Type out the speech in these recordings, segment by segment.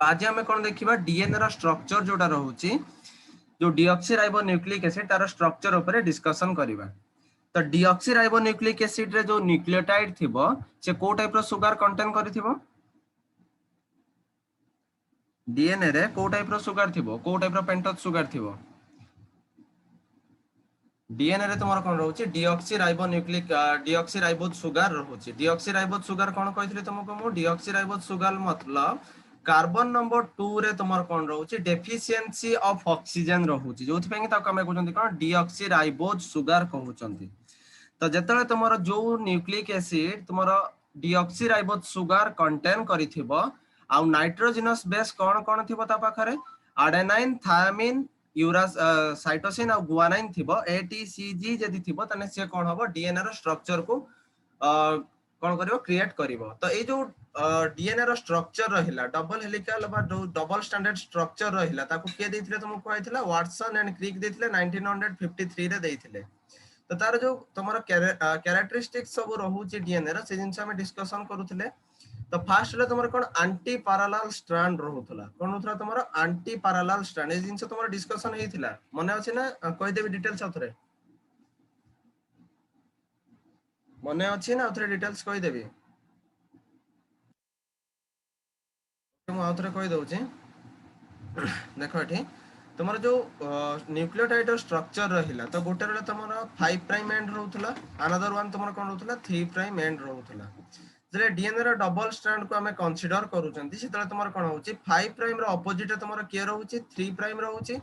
आज आम कौन देखा डीएनए रो स्ट्रक्चर जोटा रोचे जो डीऑक्सीराइबो न्यूक्लिक एसिड तार स्ट्रक्चर ऊपर डिस्कशन करबा। तो डीऑक्सीराइबो न्यूक्लिक एसिड रे जो न्यूक्लियोटाइड थिबो से को टाइप रो सुगर कंटेन करिथिबो। डीएनए रे को टाइप रो सुगर थिबो, को टाइप रो पेंटोज सुगर थिबो। डीएनए रे तुमर कोन रहउची डीऑक्सीराइबो न्यूक्लिक डीऑक्सीराइबोज सुगर रहउची। डीऑक्सीराइबोज सुगर कोन कहितले तुमको मु डीऑक्सीराइबोज सुगर मतलब कार्बन नंबर 2 रे तुमर कोन रहउची डेफिशिएंसी ऑफ ऑक्सीजन रहउची, जोथि पे ताको हम कहउचंती कोन डीऑक्सीराइबोज सुगर कहउचंती। तो जेतले तुमर जो न्यूक्लिक एसिड तुमर डीऑक्सीराइबोज सुगर कंटेन करिथिबो आ नाइट्रोजनस बेस कोन कोन थिबो ता पाखरे एडेनाइन थायमिन यूरास साइटोसिन और गुआनाइन थिबो। एटीसीजी जदि थिबो तने से कोन हबो डीएनए रो स्ट्रक्चर को कोन करिवो क्रिएट करिवो। तो ए जो डीएनए रो स्ट्रक्चर रहिला डबल हेलिकल बा डबल स्टैंडर्ड स्ट्रक्चर रहिला ताको के देथिले तुमको कहैथिला वाटसन एंड क्रिक देथिले 1953 रे देथिले। तो तार जो तुमर कैरेक्टरिस्टिक्स सब रहउची डीएनए रो से जिंस हम डिस्कशन करूथिले। तो फास्ट रे तुमर कोन एंटी पैरेलल स्ट्रैंड रहउतला, कोन होतला तुमर एंटी पैरेलल स्ट्रैंड। ए जिंस तुमर डिस्कशन हेतिला मने अछि ना, कहि देबी डिटेल्स आउथरे मने अछि ना, आउथरे डिटेल्स कहि देबी मु आउथरे कहि दउची। देखो एठी तुमर जो न्यूक्लियोटाइड स्ट्रक्चर रहिला तो गोटे रे तुमर 5 प्राइम एंड रहउतला, अनदर वन तुमर कोन रहउतला 3 प्राइम एंड रहउतला। जले डीएनए रो डबल स्ट्रैंड को हमें कंसीडर करूचंती सेतले तुमर कोन होउची 5 प्राइम रो ऑपोजिट तुमर के रहउची 3 प्राइम रहउची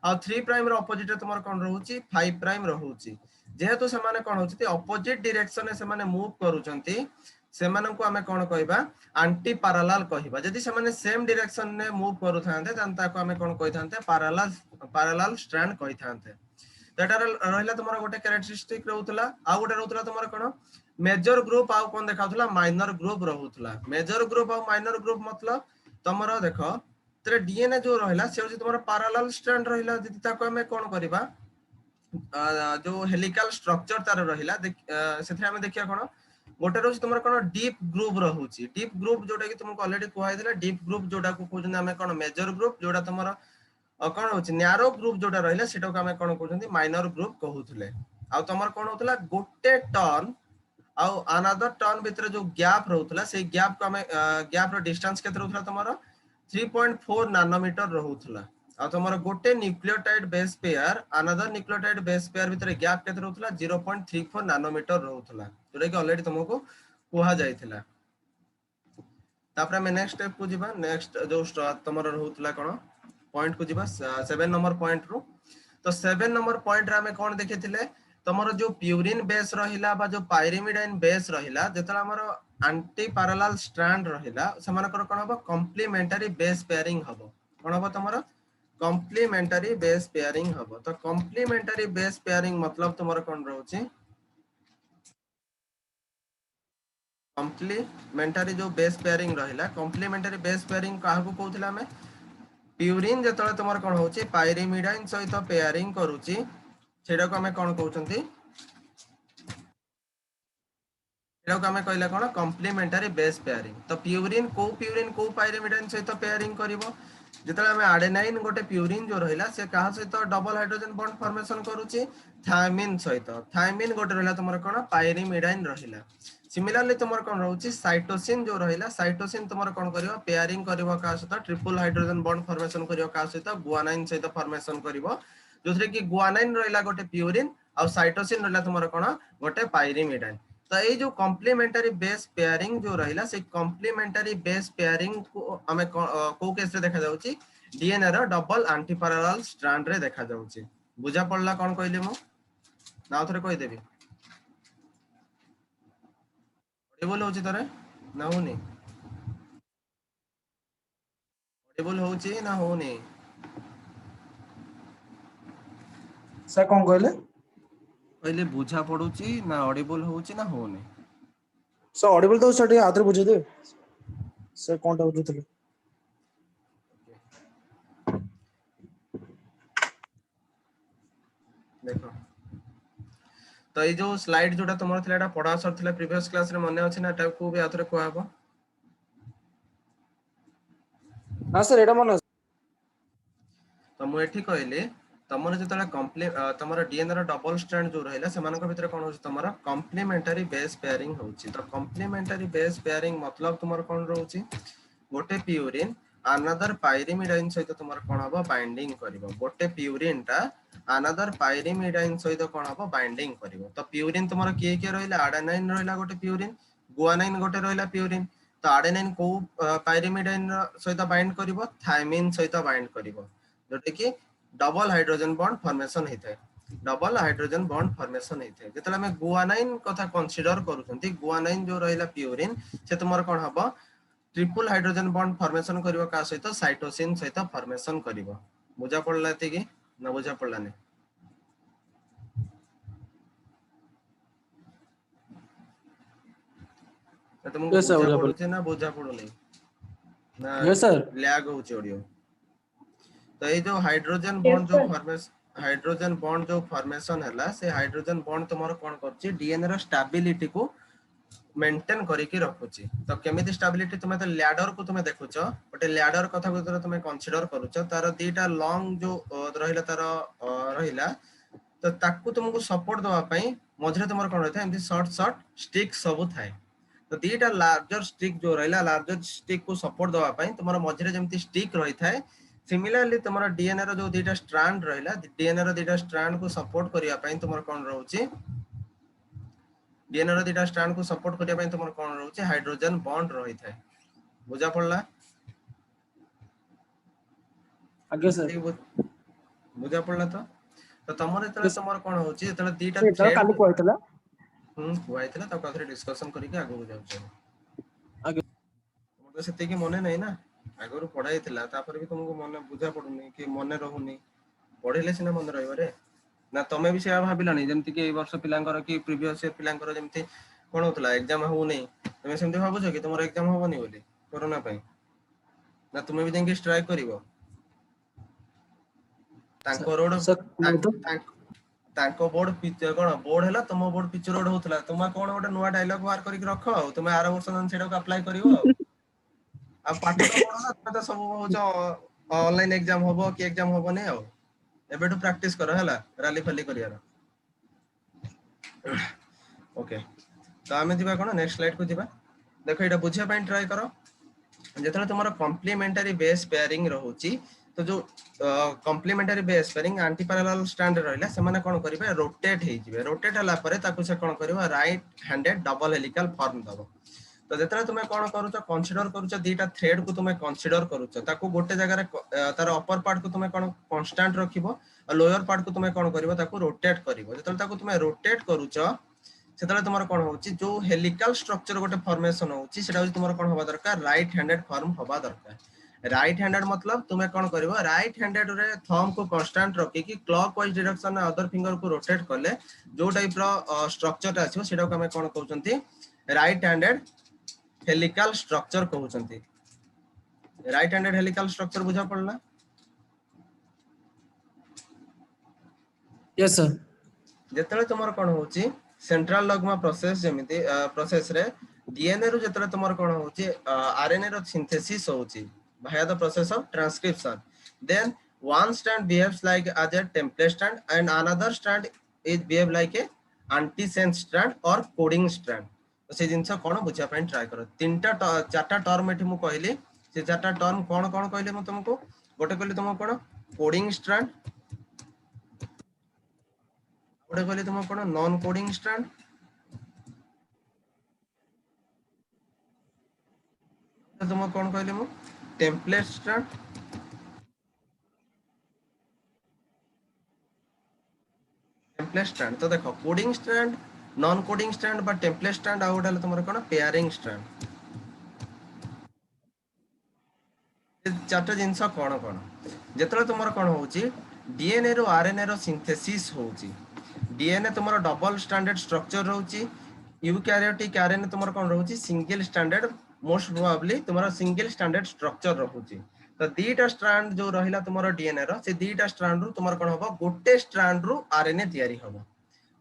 आ 3 प्राइम रो ऑपोजिट तुमर कोन रहउची 5 प्राइम रहउची। जेहेतु से माने कोन होउची ऑपोजिट डायरेक्शन से माने मूव करूचंती सेमानन को हमें कोन कहबा एंटी पैरेलल कहबा। जदि से माने सेम डायरेक्शन ने मूव करूथांते तन ताको हमें कोन कहिथांते पैरेलल पैरेलल स्ट्रैंड कहिथांते। तो एटा रहिला तुमर गोटे कैरेक्टरिस्टिक रहउतला। आ गोटे रहउतला तुमर कोन मेजर ग्रुप आउ कोन देखाउतला माइनर ग्रुप रहउतला। मेजर ग्रुप आउ माइनर ग्रुप मतलब तुमर देखो तरे डीएनए जो रहिला से होची तुमर पैरेलल स्ट्रैंड रहिला। जदि ताको हमें कोन करबा जो हेलिकल स्ट्रक्चर तार रहिला सेथरे हमें देखिया कोन गोटे रोज तुमर कोन डीप ग्रुप रहउची। डीप ग्रुप जोटा कि तुमको ऑलरेडी कहै दिला डीप ग्रुप जोटा को कहउछन हमें कोन मेजर ग्रुप जोटा तुमर कोन होची नैरो ग्रुप जोटा रहिला सेटा को हमें कोन कहउछन माइनर ग्रुप कहउथले। आ तुमर कोन होतला गोटे टर्न आउ अनदर टर्न भीतर जो गैप रहउतला से गैप को हमें गैप रो डिस्टेंस केते रहउतला तुमर 3.4 नैनोमीटर रहउतला। आ तुमर गोटे nucleotide base pair another nucleotide base pair भीतर गैप केते रहउतला 0.34 नैनोमीटर रहउतला, जोटा कि ऑलरेडी तुमको कोहा जायथिला। तापर हम नेक्स्ट स्टेप को जिबा। नेक्स्ट जो तुमर रहउतला कोन पॉइंट को जिबा 7 नंबर पॉइंट रो। तो 7 नंबर पॉइंट रे हमें कोन देखिथिले तुमर जो प्यूरिन बेस रहिला बा जो पायरिमिडाइन बेस रहिला जेतला हमर एंटी पैरेलल स्ट्रैंड रहिला समानकर कोन हबो कॉम्प्लीमेंटरी बेस पेयरिंग हबो। कोन हबो तुमर कॉम्प्लीमेंटरी बेस पेयरिंग हबो। तो कॉम्प्लीमेंटरी बेस पेयरिंग मतलब तुमर कोन रहउची कॉम्प्लीमेंटरी जो बेस पेयरिंग रहिला कॉम्प्लीमेंटरी बेस पेयरिंग काहा को कहउथिला हमें प्यूरिन जेतले तुमर कोन होची पायरिमिडाइन सहित पेयरिंग करूची सेडा को हमें कोन कहउचंती एटा को हमें कहला कोन कॉम्प्लीमेंटरी बेस पेयरिंग। तो प्यूरिन को पायरिमिडाइन सहित पेयरिंग करिवो जेतले हमें एडेनाइन गोटे प्यूरिन जो रहिला से काहा सहित डबल हाइड्रोजन बॉन्ड फॉर्मेशन करूची थायमिन सहित। थायमिन गोटे रहिला तुमर कोन पायरिमिडाइन रहिला। सिमिलरली तुमर कोन रहउची साइटोसिन जो रहिला साइटोसिन तुमर कोन करिवो पेयरिंग करिवो का सहित ट्रिपल हाइड्रोजन बॉन्ड फॉर्मेशन करिवो का सहित गुआनाइन सहित फॉर्मेशन करिवो, जोथरे कि गुआनाइन रहिला गोटे प्यूरिन आ साइटोसिन रहिला तुमर कोन गोटे पायरिमिडाइन। तो ये जो कॉम्प्लीमेंटरी बेस पेयरिंग जो रहिला से कॉम्प्लीमेंटरी बेस पेयरिंग को हमें को केस रे देखा जाउची डीएनए रो डबल एंटी पैरेलल स्ट्रैंड रे देखा जाउची। बुझा पड़ला कोन कहली मु ना थरे कहि देबी ऑडिबल होची तरे ना होनी ऑडिबल होची ना होनी सर कोन कहले पहले बुझा पड़ुची ना ऑडिबल होची ना होनी सर ऑडिबल तो सर आधर बुझे दे सर कोन डाउट होतले देखो। तो ये जो स्लाइड जोटा तुमर थिला एटा पढा सर थिला प्रीवियस क्लास रे मने अछि ना एटा को भी आथरे कोहाबो हां सर एटा मन तो मु एठी कहली तमर जतले तमर डीएनए रो डबल स्ट्रैंड जो रहला सेमानक भितर कोन होची तमर कॉम्प्लीमेंटरी बेस पेयरिंग होची। तो कॉम्प्लीमेंटरी बेस पेयरिंग मतलब तुमर कोन रहउची गोटे प्यूरिन अनदर पाइरिमिडाइन सहित तुमर कोन हबो बाइंडिंग करिवो। गोटे प्यूरिन टा अनदर पाइरिमिडाइन सहित कोन हबो बाइंडिंग करिवो। तो प्यूरिन तुमर के रहला एडेनाइन रहला गोटे प्यूरिन, गुआनाइन गोटे रहला प्यूरिन। तो एडेनाइन को पाइरिमिडाइन सहित बाइंड करिवो, थायमिन सहित बाइंड करिवो, जोटे कि डबल हाइड्रोजन बॉन्ड फॉर्मेशन होता है। डबल हाइड्रोजन बॉन्ड फॉर्मेशन होता है जेतले हमें गुआनाइन कथा कंसीडर करूछंती। गुआनाइन जो रहला प्यूरिन से तुमर कोन हबो ट्रिपल हाइड्रोजन बॉन्ड फॉर्मेशन करिवो का सहित साइटोसिन सहित फॉर्मेशन करिवो। बुझा पड़ला एति कि ना बुझा पड़ला ने? तुमको यस सर बुझा बुझा पड़ पड़ुचे ना बुझा पड़ुनी ना यस सर लैग होची ऑडियो? तो ये जो हाइड्रोजन Yes, बॉन्ड जो sir. हाइड्रोजन बॉन्ड जो फॉर्मेशन है से हाइड्रोजन बॉन्ड तुमर कोन करची डीएनए रो स्टेबिलिटी को मेंटेन करिकी रखुची। तो केमिति स्टेबिलिटी तुमे तो लैडर को तुमे देखुचो गोटे लैडर कथा को तुमे कंसीडर करूचो तार दीटा लॉन्ग जो रहिला तार रहिला तो ताकू तुमको सपोर्ट दवा पई मझरे तुमर कोन रहता एमती शॉर्ट शॉर्ट स्टिक सब थाए। तो दीटा लार्जर स्टिक जो रहिला लार्जर स्टिक को सपोर्ट दवा पई तुमर मझरे जेमती स्टिक रही थाए सिमिलरली तुमर डीएनए रो जो दीटा स्ट्रैंड रहिला डीएनए रो दीटा स्ट्रैंड को सपोर्ट करिया पई तुमर कोन रहउची डीएनए रो दीटा स्ट्रैंड को सपोर्ट करिया पई तुमर कोन रहउची हाइड्रोजन बॉन्ड रही थाए। बुझा पड़ला? आगे सर बुझा पड़ला? तो तमर एतले यस तुमर कोन होची एतले दीटा एटा थ्रेड काली कहतला हुआइतला तो कथरे डिस्कशन करिके आगो जाउछे। आगे तुमर तो सेते कि मने नै ना आगरो पढ़ाई थिला तापर भी तुमको मने बुझा पड़ुनी कि मने रहउनी पढ़िले सिना मने रहइबो रे ना? तमे भी सेया भाबिलानी जेमति कि ए वर्ष पिलांकर कि प्रीवियस ईयर पिलांकर जेमति कोन होतला एग्जाम हो नै तमे सेमति भाबुछो कि तुमर एग्जाम होबनी बोली कोरोना पई ना? तुमे भी जेंकि स्ट्राइक करिवो तांको रोड सर नहीं तो तांको बोर्ड पिक्चर कोन बोर्ड हैला तुम बोर्ड पिक्चर रोड होतला तुम कोन गोटे नुवा डायलॉग बाहर करके रखो तुमे आरो वर्ष जन सेडा को अप्लाई करिवो आ पाठ तो पढला तुमे तो सब होचो ऑनलाइन एग्जाम होबो कि एग्जाम होबो नै आ एबेटू प्रैक्टिस करो हैला रैली फैली करियार। ओके तो आमे दिबा कोन नेक्स्ट स्लाइड को दिबा। देखो एटा बुझिया पई ट्राई करो जेतले तुमरो कॉम्प्लीमेंटरी बेस पेयरिंग रहउची तो जो complementary base pairing anti parallel strand रहइला से माने कोन करिवे रोटेट हे जिवे रोटेट हला परे ताकू से कोन करिवो right handed double helical form दबो। तो जेतले तुमे कोन करूचो कंसीडर करूचो दीटा थ्रेड को तुमे कंसीडर करूचो ताकू गोटे जगह रे तार अपर पार्ट को तुमे कोन कांस्टेंट रखिबो और लोअर पार्ट को तुमे कोन करिवो ताकू रोटेट करिवो। जेतले ताकू तुमे रोटेट करूचो सेतले तुमर कोन होची जो हेलिकल स्ट्रक्चर गोटे फॉर्मेशन होची सेटा होची तुमर कोन होबा दरकार राइट हैंडेड फॉर्म होबा दरकार। राइट हैंडेड मतलब तुमे कोन करिवो राइट हैंडेड रे थंब को कांस्टेंट रखी कि क्लॉकवाइज डायरेक्शन में अदर फिंगर को रोटेट करले जो टाइप रो स्ट्रक्चर आछो सेटा को हमें कोन कहउचंती राइट हैंडेड हेलिकल स्ट्रक्चर कहउचंती। राइट हैंडेड हेलिकल स्ट्रक्चर बुझा पड़ला? यस सर जेतले तुमर कोन होची सेंट्रल डॉग्मा प्रोसेस जेमिति प्रोसेस रे डीएनए रो जेतले तुमर कोन होची आरएनए रो सिंथेसिस होची via the process of transcription, then one strand behaves like as a template strand and another strand is behave like a antisense strand or coding strand। तो से जिंस कोन बुझा पई ट्राई करो तीनटा चारटा टर्म एठी मु कहली से चारटा टर्म कोन कोन कहली मु तुमको गोटे कहली तुमको कोन कोडिंग स्ट्रैंड गोटे कहली तुमको कोन नॉन कोडिंग स्ट्रैंड तुमको कोन कहली मु टेम्पलेट स्ट्रैंड टेम्पलेट स्ट्रैंड। तो देखो coding strand non coding strand बा टेम्पलेट स्ट्रैंड आ गोटे तुमर कोन पेयरिंग स्ट्रैंड चारटा जिंस कोन कोन जेतले तुमर कोन होची डीएनए रो आरएनए रो सिंथेसिस होची डीएनए तुमर डबल स्टैंडर्ड स्ट्रक्चर रहउची यूकैरियोटिक आरएनए तुमर कोन रहउची सिंगल स्टैंडर्ड मोस्ट प्रोबेबली तुमर सिंगल स्टैंडर्ड स्ट्रक्चर रहउची। तो दीटा स्ट्रैंड जो रहिला तुमर डीएनए रो से दीटा स्ट्रैंड रु तुमर कोन होबो गोटे स्ट्रैंड रु आरएनए तयारी होबो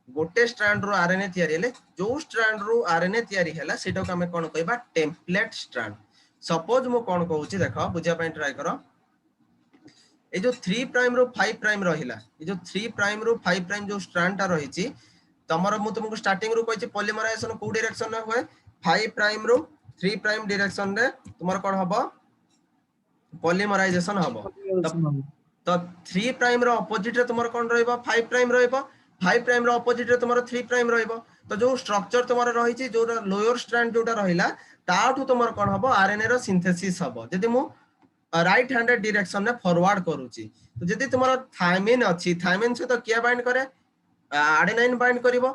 गोटे स्ट्रैंड रु आरएनए तयारी हेले जो स्ट्रैंड रु आरएनए तयारी हैला सेटा को हमें कोन कहबा टेम्पलेट स्ट्रैंड। सपोज मु कोन कहूची देखो बुझिया पई ट्राई करो ए जो 3 प्राइम रो 5 प्राइम रहिला ए जो 3 प्राइम रो 5 प्राइम जो स्ट्रैंड टा रहिची तमरो मु तुमको स्टार्टिंग रो कहची पॉलीमराइजेशन को डायरेक्शन में हुए 5 प्राइम रो 3 प्राइम डायरेक्शन रे तुमर कोन हबो पॉलीमराइजेशन हबो तो 3 प्राइम रो ऑपोजिट रे तुमर कोन रहइबो 5 प्राइम रहइबो 5 प्राइम रो ऑपोजिट रे तुमर 3 प्राइम रहइबो तो जो स्ट्रक्चर तुमर रहिची जो लोअर स्ट्रैंड जोटा रहिला ताठू तुमर कोन हबो आरएनए रो सिंथेसिस हबो जदी मु राइट हैंडेड डायरेक्शन में फॉरवर्ड करूची तो जदी तुमर थायमिन अछि थायमिन से तो किया बाइंड करे आडेनाइन बाइंड करिवो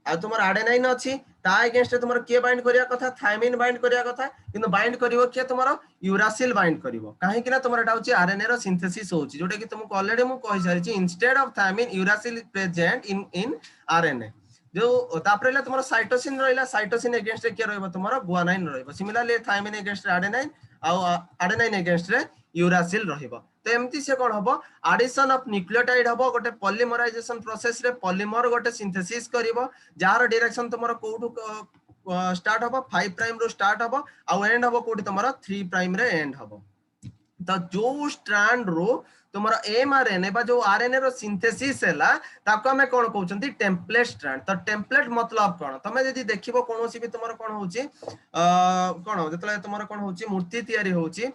आ तुमर आडेनाइन अछि ता अगेंस्ट तुमर के बाइंड करिया कथा थायमिन बाइंड करिया कथा किंतु बाइंड करिवो के तुमर यूरासिल बाइंड करिवो काहे कि ना तुमर एटा होची आरएनए रो सिंथेसिस होची जोटा कि तुमको ऑलरेडी मु कहि सारिची instead of thymine uracil present in RNA जो तापर ले तुमर साइटोसिन रहिला साइटोसिन अगेंस्ट के रहइबो तुमर गुआनाइन रहइबो सिमिलरली थायमिन अगेंस्ट आडेनाइन आ आडेनाइन अगेंस्ट रे यूरासिल रहिबो तो एमती से कोन हबो एडिशन ऑफ न्यूक्लियोटाइड हबो गोटे पॉलीमराइजेशन प्रोसेस रे पॉलीमर गोटे सिंथेसिस करिवो जार डायरेक्शन तुमर कोठु स्टार्ट हबो 5 प्राइम रो स्टार्ट हबो आ एंड हबो कोठी तुमर 3 प्राइम रे एंड हबो तो जो स्ट्रैंड रो तुमर एमआरएनए बा जो आरएनए रो सिंथेसिस हैला ताको हमें कोन कहउछंती टेम्पलेट स्ट्रैंड तो टेम्पलेट मतलब कोन तमे यदि देखिबो कोनोसी भी तुमर कोन होउची कोन जतले तुमर कोन होउची मूर्ति तयारी होउची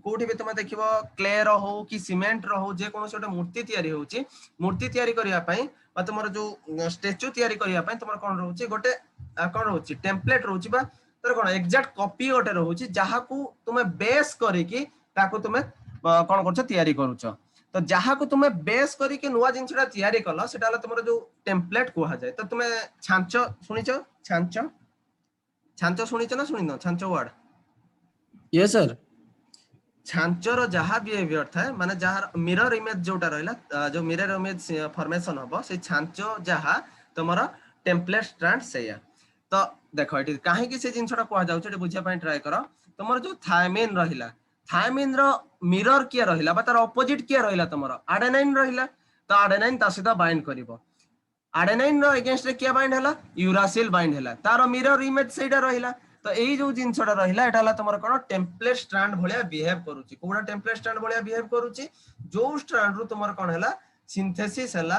कोठी भी तुम देखिबो क्ले रो हो कि सीमेंट रो हो जे कोनोसी ओटे मूर्ति तयारी होउची मूर्ति तयारी करिया पई बा तुमर जो स्टैच्यू तयारी करिया पई तुमर कोन रहउची गोटे कोन रहउची टेम्पलेट रहउची बा तर कोन एग्जैक्ट कॉपी ओटे रहउची जहा को तुमे बेस करिकी ताको तुमे कोन करछ तयारी करूछ तो जहा को तुमे बेस करिकी नुवा जिंसडा तयारी कलो सेटा हला तुमर जो टेम्पलेट कोहा जाय तो तुमे छांचो सुनिचो छांचो सुनिचो ना सुनिनो छांचो वर्ड यस सर छांचर जहा बिहेवियर थाए माने जहा मिरर इमेज जोटा रहला जो मिरर इमेज फॉर्मेशन हबो से छांचो जहा तुमर टेम्पलेट स्ट्रैंड सेया तो देखो एटी काहे कि से जिंसडा कोहा जाउछ एटी बुझिया पई ट्राई करो तुमर जो थायमिन रहिला थायमिन रो मिरर किया रहिला बा तार ऑपोजिट किया रहिला तुमर आडेनाइन रहिला तो आडेनाइन ता सीधा बाइंड करिवो आडेनाइन रो अगेंस्ट रे किया बाइंड हला यूरासिल बाइंड हला तार मिरर इमेज सेटा रहिला तो एई जो जिंसडा रहिला एटा हला तुमर कोन टेम्पलेट स्ट्रैंड भलिया बिहेव करूची कोडा टेम्पलेट स्ट्रैंड भलिया बिहेव करूची जो स्ट्रैंड रो तुमर कोन हला सिंथेसिस हला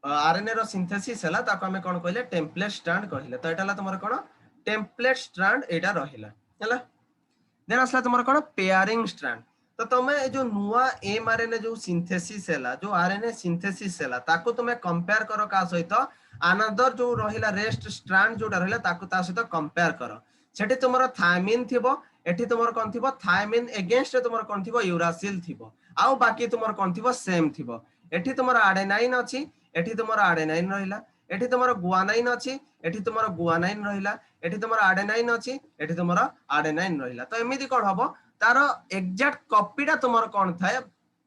आरएनए रो सिंथेसिस हला ताको हमें कोन कहले टेम्पलेट स्ट्रैंड कहिले तो एटा हला तुमर कोन टेम्पलेट स्ट्रैंड एटा रहिला हला देन असला तुमर कोन पेयरिंग स्ट्रैंड तो तमे जो नुवा एमआरएनए जो सिंथेसिस हैला जो आरएनए सिंथेसिस हैला ताको तुमे कंपेयर करो का सहित अनदर जो रहिला रेस्ट स्ट्रैंड जोटा रहिला ताको ता सहित कंपेयर करो सेठी तुमर थायमिन थिबो एठी तुमर कोन थिबो थायमिन अगेंस्ट तुमर कोन थिबो यूरासिल थिबो आउ बाकी तुमर कोन थिबो सेम थिबो एठी तुमर आडेनाइन अछि एठी तुमर आडेनाइन रहिला एठी तुमर गुआनाइन अछि एठी तुमर गुआनाइन रहिला एठी तुमर आडेनाइन अछि एठी तुमर आडेनाइन रहिला तो एमिति कोन हबो तारो एग्जैक्ट कॉपीटा तुमर कोन थाए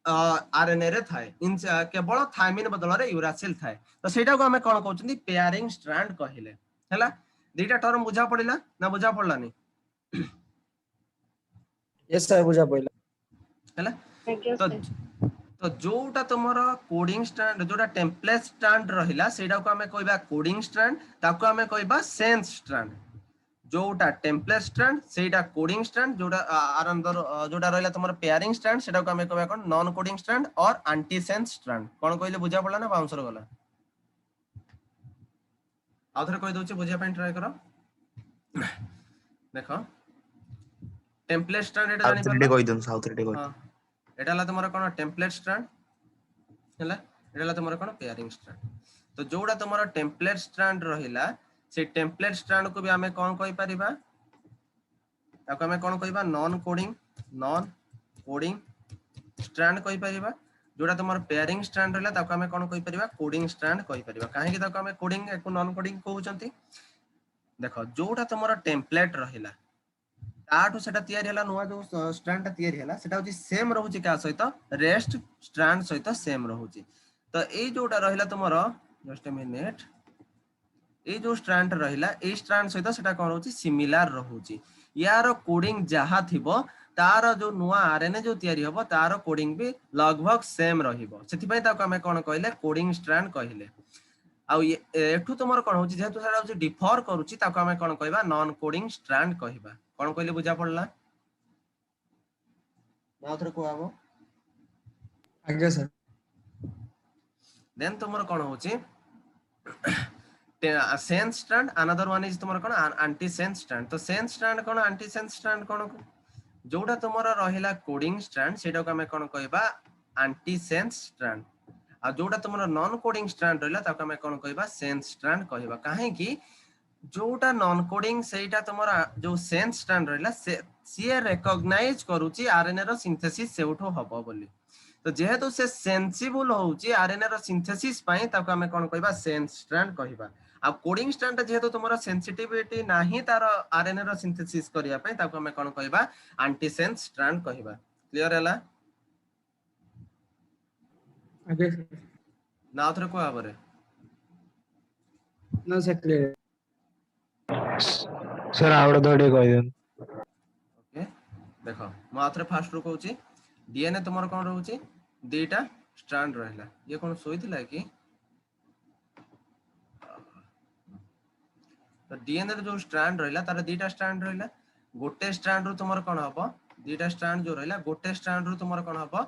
आरएनए रे थाए इन केवल थायमिन बदल रे यूरासिल थाए तो सेटा को हमें कोन कहउछंती पेयरिंग स्ट्रैंड कहिले हैला दुईटा टर्म बुझा पड़िला ना बुझा पड़लानी यस सर बुझा पइला हैला तो जोटा तुमर कोडिंग स्ट्रैंड जोटा टेम्पलेट स्ट्रैंड रहिला सेटा को हमें कहबा कोडिंग स्ट्रैंड ताको हमें कहबा सेंस स्ट्रैंड जोटा टेम्पलेट स्ट्रैंड सेटा कोडिंग स्ट्रैंड जोटा आरंदर जोटा रहला तुमर पेयरिंग स्ट्रैंड सेटा को हमें कहबा कोन नॉन कोडिंग स्ट्रैंड और एंटी सेंस स्ट्रैंड कोन कहले बुझा पड़ला ना बाउंसर गला आउथरे कहि दोछि बुझिया पई ट्राई करो देखो टेम्पलेट स्ट्रैंड एटा जानि आउथरे कहि दन आउथरे कहि हां एटा ला तुमर कोन टेम्पलेट स्ट्रैंड हैला एटा ला तुमर कोन पेयरिंग स्ट्रैंड तो जोटा तुमर टेम्पलेट स्ट्रैंड रहिला से टेम्पलेट स्ट्रैंड को भी हमें कौन कहि परिबा ताको हमें कौन कहिबा नॉन कोडिंग स्ट्रैंड कहि परिबा जोटा तुमर पेयरिंग स्ट्रैंड रहला ताको हमें कौन कहि परिबा कोडिंग स्ट्रैंड कहि परिबा काहे कि ताको हमें कोडिंग एको नॉन कोडिंग कहउचंती देखो जोटा तुमर टेम्पलेट रहिला ताठो सेटा तयारी हला नुवा जो स्ट्रैंड तयारी हला सेटा होची सेम रहउची का सहित रेस्ट स्ट्रैंड सहित सेम रहउची तो ए जोटा रहिला तुमर जस्ट अ मिनिट ए जो स्ट्रैंड रहिला ए स्ट्रैंड सहित सेटा कोन रहउची सिमिलर रहउची यार कोडिंग जहा थिबो तार जो नुवा आरएनए जो तयारी हबो तार कोडिंग भी लगभग सेम रहिबो सेति पई ताको हमें कोन कहले कोडिंग स्ट्रैंड कहिले आ एठु तुमर कोन होची जेतु सेटा होची डिफर करूची ताको हमें कोन कहबा नॉन कोडिंग स्ट्रैंड कहबा कोन कहले बुझा पड़ला ना थरे को आबो आज्ञा सर देन तुमर कोन होची sense strand another one is तुमर कोन एंटी सेंस स्ट्रैंड तो सेंस स्ट्रैंड कोन एंटी सेंस स्ट्रैंड कोन जोटा तुमर रहिला कोडिंग स्ट्रैंड सेटा को हमें कोन कहबा एंटी सेंस स्ट्रैंड आ जोटा तुमर नॉन कोडिंग स्ट्रैंड रहला ताको हमें कोन कहबा सेंस स्ट्रैंड कहबा काहे कि जोटा नॉन कोडिंग सेटा तुमर जो सेंस स्ट्रैंड रहला से सी रिकॉग्नाइज करूची आरएनए रो सिंथेसिस सेउठो हबो बोली तो जेहेतु से सेंसिबल होउची आरएनए रो सिंथेसिस पई ताको हमें कोन कहबा सेंस स्ट्रैंड कहबा आ कोडिंग स्ट्रैंड जेहेतु तुमर सेंसिटिविटी नाही तार आरएनए रो सिंथेसिस करिया पई ताको हमें कोन कहबा एंटी सेंस स्ट्रैंड कहबा क्लियर हैला आज्ञा सर ना थरे को आबरे नो सर क्लियर सर आवड़ थोड़े कह देन ओके देखो म आथरे फास्ट रो कहूची डीएनए तुमर कोन रहउची दुईटा स्ट्रैंड रहला ये कोन सोइथिला कि तो डीएनए रो जो स्ट्रैंड रहला तार दुईटा स्ट्रैंड रहला गोटे स्ट्रैंड रो तुमर कोन हबो दुईटा स्ट्रैंड जो रहला गोटे स्ट्रैंड रो तुमर कोन हबो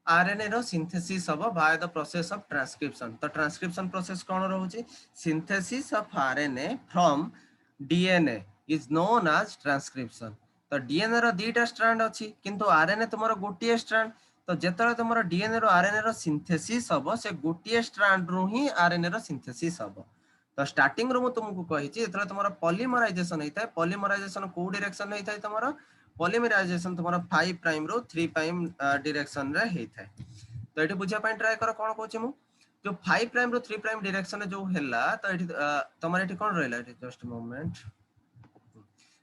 आरएनए रो सिंथेसिस हबो by the process of transcription तो ट्रांसक्रिप्शन प्रोसेस कोन रहउची synthesis of RNA from DNA is known as transcription तो डीएनए रो दुईटा स्ट्रैंड अछि किंतु आरएनए तुमर गोटिए स्ट्रैंड तो जेतरे तुमर डीएनए रो आरएनए रो सिंथेसिस हबो से गोटिए स्ट्रैंड रो ही आरएनए रो सिंथेसिस हबो तो स्टार्टिंग रो मु तुमको कहिछि जेतरे तुमर पॉलीमराइजेशन हेतै पॉलीमराइजेशन को डायरेक्शन हेतै तुमर पॉलीमराइजेशन तुमर 5 प्राइम रो 3 प्राइम डायरेक्शन रे हेतै तो एठी बुझिया पॉइंट ट्राई करो कोन कहछि मु जो 5 प्राइम रो 3 प्राइम डायरेक्शन जो हैला तो एठी तुमर एठी कोन रहला एठी जस्ट मोमेंट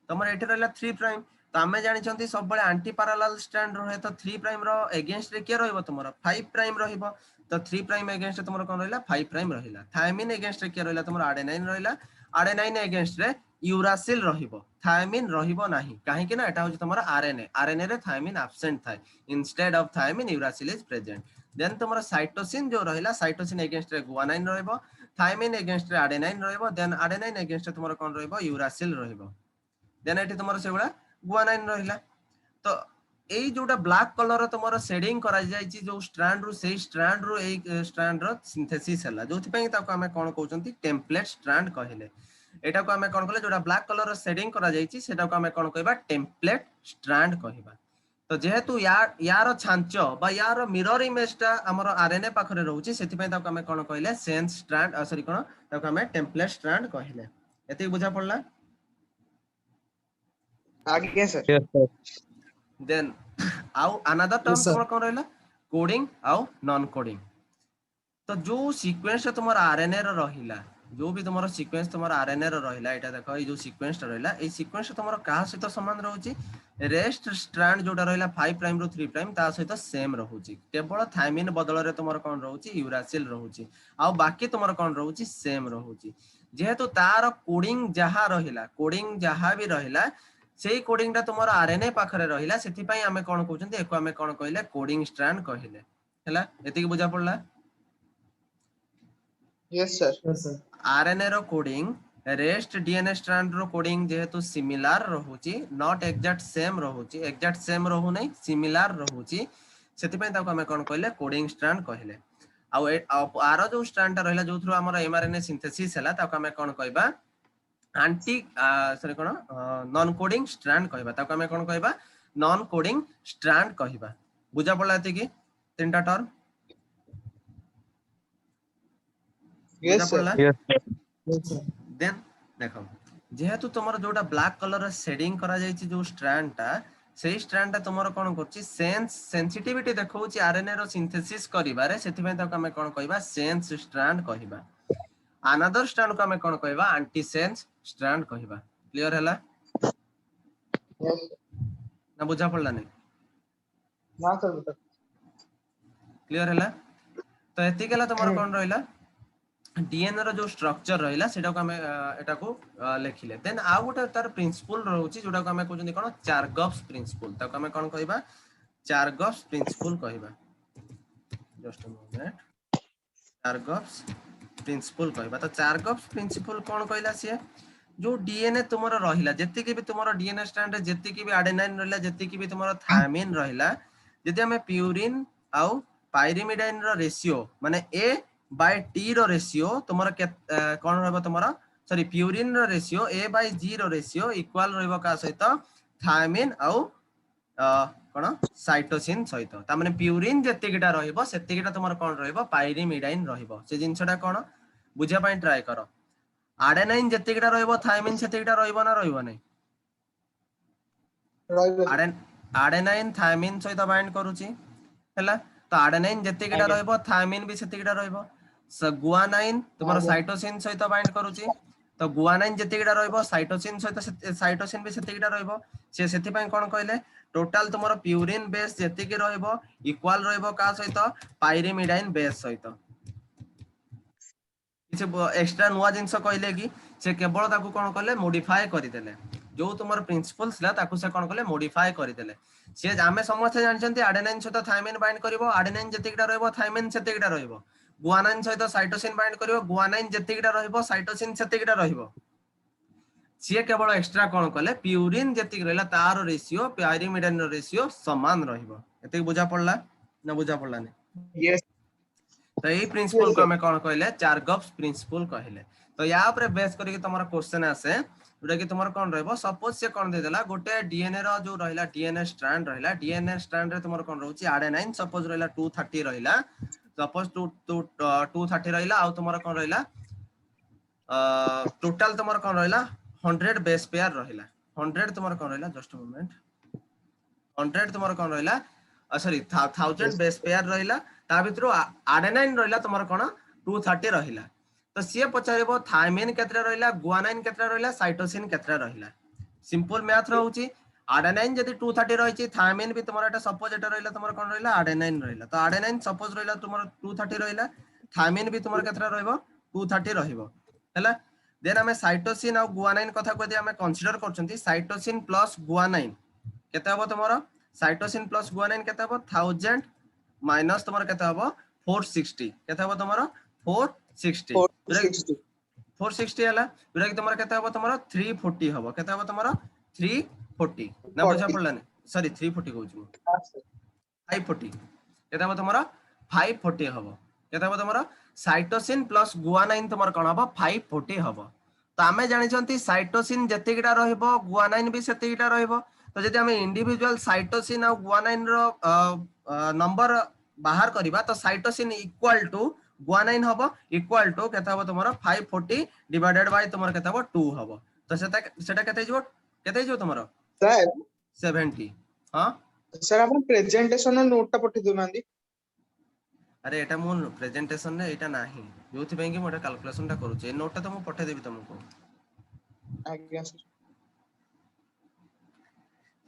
तुमर एठी रहला 3 प्राइम तो आमे जानि छंती सब बळे एंटी पैरेलल स्ट्रैंड रहे तो 3 प्राइम रो अगेंस्ट रे के रहइबो तुमर 5 प्राइम रहइबो तो 3 प्राइम अगेंस्ट तुमर कोन रहला 5 प्राइम रहिला थायमिन अगेंस्ट रे के रहला तुमर एडेनाइन रहला एडेनाइन अगेंस्ट रे यूरासिल रहिबो थायमिन रहिबो नाही काहे कि ना एटा होची तुमर आरएनए रे थायमिन एब्सेंट थाय instead of thymine uracil is present then तुमर साइटोसिन जो रहला साइटोसिन अगेंस्ट रे गुआनाइन रहइबो थायमिन अगेंस्ट रे एडेनाइन रहइबो देन एडेनाइन अगेंस्ट तुमर कोन रहइबो यूरासिल रहइबो देन एठी तुमर सेबडा गुआनाइन रहिला तो एई जोटा ब्लैक कलर तुमर शेडिंग करा जायछि जो स्ट्रैंड रो सेई स्ट्रैंड रो एई स्ट्रैंड रो सिंथेसिस हला जोथि पई ताको हमें कोन कहउचंती टेम्पलेट स्ट्रैंड कहले एटा को हमें कोन कहले जोटा ब्लैक कलर रो शेडिंग करा जायछि सेटा को हमें कोन कहबा टेम्पलेट स्ट्रैंड कहबा तो जेहेतु यार छांचो बा यार मिरर इमेजटा हमर आरएनए पाखरे रहउछि सेति पई ताको हमें कोन कहले सेंस स्ट्रैंड सॉरी कोन ताको हमें टेम्पलेट स्ट्रैंड कहले एति बुझा पड़ला आगे सर यस सर देन आउ अनदर टर्म Yes, sir. तुमर कोन रहला कोडिंग आउ नॉन कोडिंग तो जो सीक्वेंस तुमर आरएनए रो रहिला जो भी तुमर सीक्वेंस तुमर आरएनए रो रहिला एटा देखो ए जो सीक्वेंस रहिला ए सीक्वेंस तुमर का सहित समान रहउची रेस्ट स्ट्रैंड जोटा रहिला 5 प्राइम रो 3 प्राइम ता सहित सेम रहउची केवल थायमिन बदल रे तुमर कोन रहउची यूरासिल रहउची आ बाकी तुमर कोन रहउची सेम रहउची जेहेतु तार कोडिंग जहा रहिला कोडिंग जहा भी रहिला सेही कोडिंग ता तुमर आरएनए पाखरे रहिला सेति पई हमें कोन कहउचंती एको हमें कोन कहले कोडिंग स्ट्रैंड कहले हैला एति बुझा पड़ला yes sir yes sir RNA रो कोडिंग रेस्ट डीएनए स्ट्रैंड रो कोडिंग जेहेतु सिमिलर रहउची नॉट एग्जैक्ट सेम रहउची एग्जैक्ट सेम रहउ नै सिमिलर रहउची सेति पई ताको हमें कोन कहले कोडिंग स्ट्रैंड कहले आरो जो स्ट्रैंड रहला जो थ्रू हमर एमआरएनए सिंथेसिस हला ताको हमें कोन कहबा एंटी सॉरी कोन नॉन कोडिंग स्ट्रैंड कहबा ताको हमें कोन कहबा नॉन कोडिंग स्ट्रैंड कहबा बुझा पड़ला एति की तीनटा term yes sir yes sir yes sir then देखो जेहेतु तुमर जोटा ब्लैक कलर रे शेडिंग करा जायछि जो स्ट्रैंड टा सेही स्ट्रैंड टा तुमर कोन करछि सेंसिटिविटी देखौछि आरएनए रो सिंथेसिस करिबारे सेति पय ताको हमें कोन कहबा सेंस स्ट्रैंड कहबा अनदर स्ट्रैंड को हमें कोन कहबा एंटी सेंस स्ट्रैंड कहबा क्लियर हैला यस ना बुझा पड़ला नै ना सर बता क्लियर हैला तो एति गेला तुमर कोन रहला डीएनए रो जो स्ट्रक्चर रहला सेटा को हमें एटा को लेखिले देन आ गोटे तार प्रिंसिपल रहउची जोटा को हमें कहउछन कोन चार्गफ्स प्रिंसिपल ताको हमें कोन कहबा चार्गफ्स प्रिंसिपल कहबा जस्ट अ मोमेंट चार्गफ्स प्रिंसिपल कहबा तो चार्गफ्स प्रिंसिपल कोन कहला से जो डीएनए तुमरो रहिला जति के भी तुमरो डीएनए स्ट्रैंड रे जति के भी एडेनाइन रहला जति के भी तुमरो थायमिन रहला जदि हमें प्यूरिन आउ पाइरिमिडाइन रो रेशियो माने A बाय T रो रेशियो तुमर कोन रहबो तुमर सॉरी प्यूरिन रो रेशियो A बाय G रो रेशियो इक्वल रहबो का सहित थायमिन आउ कोन साइटोसिन सहित ता माने प्यूरिन जतिकिटा रहबो सेतिकिटा तुमर कोन रहबो पाइरिमिडाइन रहबो से जिंसटा कोन बुझिया पई ट्राई करो आडेनाइन जतिकिटा रहबो थायमिन सेतिकिटा रहबो ना रहबो नै ରହିବ आडेनाइन थायमिन सहित बाइंड करूची हैला तो आडेनाइन जतिकिटा ଆଜ୍ଞା रहबो थायमिन भी सेतिकिटा रहबो गुआनाइन तुमर ଆଜ୍ଞା साइटोसिन सहित बाइंड करूची तो गुआनाइन जतिकिटा रहबो साइटोसिन सहित साइटोसिन भी सेतिकिटा रहबो से सेति पई कोन कहले टोटल तुमर प्यूरिन बेस जतिकि रहबो इक्वल रहबो का सहित पाइरिमिडाइन बेस सहित किसी एक्स्ट्रा नुआ जिंस कहले कि से केवल ताकू कोन करले मॉडिफाई करिदेले जो तुमर प्रिंसिपल थिला ताकू से कोन करले मॉडिफाई करिदेले से आमे समस्त जानछंती आडेनाइन सहित थायमिन बाइंड करबो आडेनाइन जतिकिटा रहबो थायमिन सेतिकिटा रहबो गुआनाइन सहित साइटोसिन बाइंड करबो गुआनाइन जतिकिटा रहबो साइटोसिन सेतिकिटा रहबो से केवल एक्स्ट्रा कोन करले प्यूरिन जतिक रहला तार रेशियो पाइरिमिडाइन रेशियो समान रहबो एते बुझा पड़ला ना बुझा पड़ला ने यस तो यही प्रिंसिपल यस को सर हमें कौन कहले चार्गप्स प्रिंसिपल कहले तो या ऊपर बेस करके तुम्हारा क्वेश्चन आसे जोटा कि तुम्हारा कौन रहबो सपोज से कौन दे देला गोटे डीएनए रो जो रहला डीएनए स्ट्रैंड रहला डीएनए स्ट्रैंड रे तुम्हारा कौन रहउची आडेनाइन सपोज रहला 230 रहला सपोज 230 रहला आ तुम्हारा कौन रहला टोटल तुम्हारा कौन रहला 100 बेस पेयर रहला 100 तुम्हारा कौन रहला जस्ट मोमेंट 100 तुम्हारा कौन रहला सॉरी 1000 बेस पेयर रहला ता भितरो आडेनाइन रहला तुम्हारा कोन 230 रहला तो सी पचारबो थायमिन केतरा रहला गुआनाइन केतरा रहला साइटोसिन केतरा रहला सिंपल मैथ रहउची आडेनाइन जदी 230 रहिची थायमिन भी तुम्हारा एटा सपोज एटा रहला तुम्हारा कोन रहला आडेनाइन रहला तो आडेनाइन सपोज रहला तुम्हारा 230 रहला थायमिन भी तुम्हारा केतरा रहबो 230 रहबो हैला देन हमें साइटोसिन और गुआनाइन कथा को हमें कंसीडर करछंती साइटोसिन प्लस गुआनाइन केते हबो तुम्हारा साइटोसिन प्लस गुआनाइन केते हबो 1000 माइनस तुम्हारा केते हबो 460 केते हबो तुम्हारा 460 460 460 हला जोरा कि तुम्हारा केते हबो तुम्हारा 340 हबो केते हबो तुम्हारा 340 ना बुझा 40 पड़ला ने सॉरी 340 कहू छु 540 केते हबो तुम्हारा 540 हबो केते हबो तुम्हारा साइटोसिन प्लस गुआनाइन तुम्हारा कोन हबो 540 हबो तो आमे जानि छंती साइटोसिन जतिकिटा रहबो गुआनाइन भी सेतिकिटा रहबो तो जदि हमें इंडिविजुअल साइटोसिन और गुआनाइन रो नंबर बाहर करिबा तो साइटोसिन इक्वल टू गुआनाइन हबो इक्वल टू केते हबो तुम्हारा 540 डिवाइडेड बाय तुम्हारा केते हबो 2 हबो तो सेटा केते जो तुम्हारा सर 70 हां सर आपण प्रेजेंटेशन नोट टा पठि दोनांदी अरे एटा मो प्रेजेंटेशन रे एटा नाही जोथि पई कि मोटा कैलकुलेशन टा करू छै नोट टा तो मो पठे देबी तुमको आज्ञा सर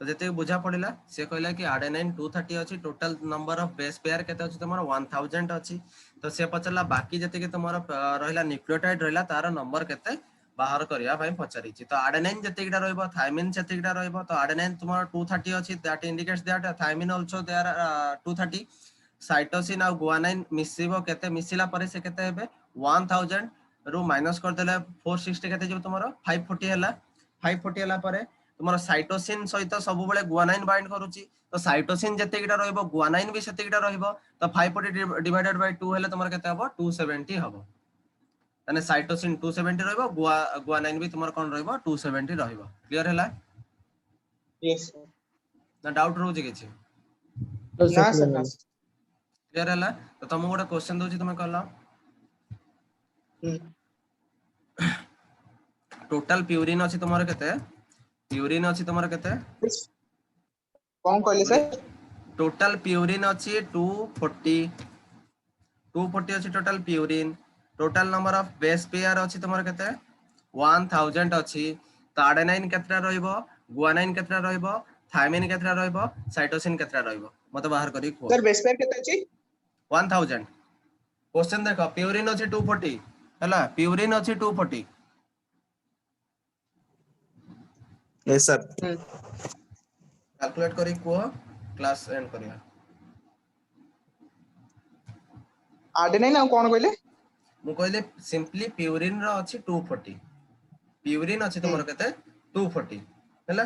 तो जते बुझा पड़िला से कहला कि आडेनाइन 230 अछि total number of base pair केते अछि तमरो 1000 अछि तो से पचला बाकी जते के तमरो रहला न्यूक्लियोटाइड रहला तार नंबर केते बाहर करिया भाई पचारि छी तो आडेनाइन जते किटा रहबो थायमिन जते किटा रहबो तो आडेनाइन तमरो 230 अछि that indicates that thymine also they are 230 cytosine और गुआनाइन मिसिबो केते मिसिला परे से केते हेबे 1000 रु माइनस कर देला 460 केते जो तमरो 540 हला 540 हला परे तुम्हारा साइटोसिन सहित सब बेले गुआनाइन बाइंड करूची तो साइटोसिन जते किटा रहबो गुआनाइन भी सेते किटा रहबो तो 540 डिवाइडेड बाय 2 हेले तुम्हारा केते हबो 270 हबो तने साइटोसिन 270 रहबो गुआनाइन भी तुम्हारा कोन रहबो 270 रहबो क्लियर हला यस ना डाउट रहउची किछि ना सर ना क्लियर हला तो तुम गोटे क्वेश्चन दोची तुम कहला टोटल प्यूरिन अछि तुम्हारा केते प्यूरिन अछि तुम्हारा केते कौन कहले सर टोटल प्यूरिन अछि 240 240 अछि total purine total number of base pair अछि तुम्हारा केते 1000 अछि तो आडेनाइन केतरा रहइबो गुआनाइन केतरा रहइबो थायमिन केतरा रहइबो साइटोसिन केतरा रहइबो मते बाहर करी को सर बेस पेयर केते अछि 1000 क्वेश्चन देखो प्यूरिन अछि 240 हला प्यूरिन अछि 240 यस सर कैलकुलेट करी को क्लास एंड करिया आडेनाइन आ कोन कहले मु कहले सिंपली प्यूरिन रो अछि 240 प्यूरिन अछि तमरो केते 240 हैला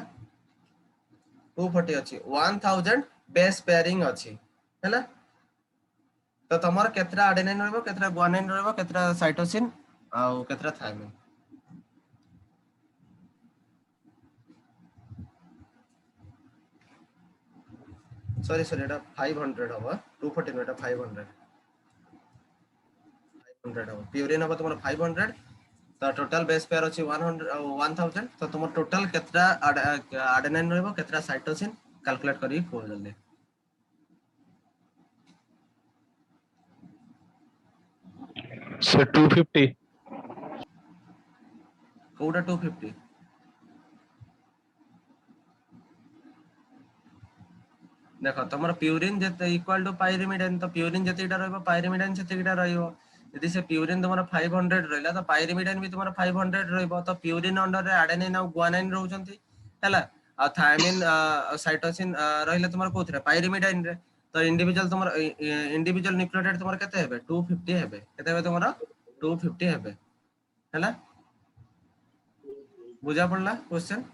240 अछि 1000 बेस पेयरिंग अछि हैला तो तमर केतरा एडेनाइन रहबो केतरा गुआनाइन रहबो केतरा साइटोसिन आ केतरा थायमिन सॉरी एटा 500 हबो 214 एटा 500 हबो प्यूरिन हबो तुमर 500 तो टोटल बेस पेयर अछि 100 1000 तो तुमर टोटल केतरा एडेनाइन रहबो केतरा साइटोसिन कैलकुलेट करी को जल्दी से 250 कोडा 250 देखो तुमर प्यूरिन जते इक्वल टू पाइरिमिडाइन तो प्यूरिन जतेटा रहबो पाइरिमिडाइन सेतेटा रहइबो यदि से प्यूरिन तुमर 500 रहला तो पाइरिमिडाइन भी तुमर 500 रहइबो तो प्यूरिन अंडर रे एडेनाइन और गुआनाइन रहउचंती हैला आ थायमिन साइटोसिन रहले तुमर कोथरे पाइरिमिडाइन रे तो इंडिविजुअल न्यूक्लियोटाइड तुमर केते हेबे 250 हेबे केते हेबे तुमर 250 हेबे हैला बुझा पड़ला क्वेश्चन